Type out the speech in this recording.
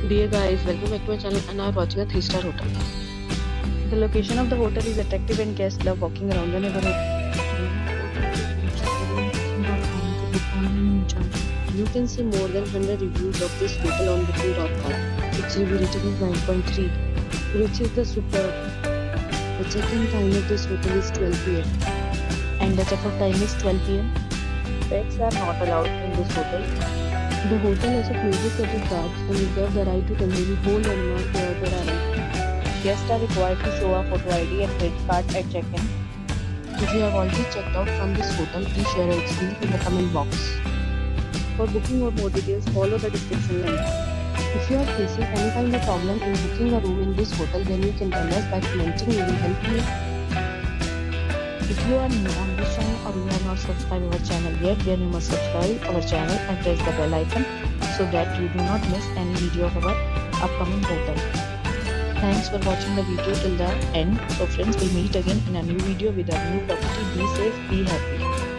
Dear guys, welcome back to my channel and now we're watching a 3-star hotel. The location of the hotel is attractive and guests love walking around the neighborhood. You can see more than 100 reviews of this hotel on booking.com. Its review rating is 9.3, which is the superb. The check-in time of this hotel is 12 pm. And the checkout time is 12 pm. Pets are not allowed in this hotel. The hotel has a closed set of guards and reserves the right to temporarily hold and not throughout the arrival. Guests are required to show a photo ID and credit card at check-in. If you have already checked out from this hotel, please share your experience in the comment box. For booking or more details, follow the description link. If you are facing any kind of problem in booking a room in this hotel, then you can tell us by commenting. We will help you. If you are new on this channel or you have not subscribed our channel yet, then you must subscribe our channel and press the bell icon so that you do not miss any video of our upcoming hotel. Thanks for watching the video till the end. So friends, we'll meet again in a new video with a new property. Be safe, be happy.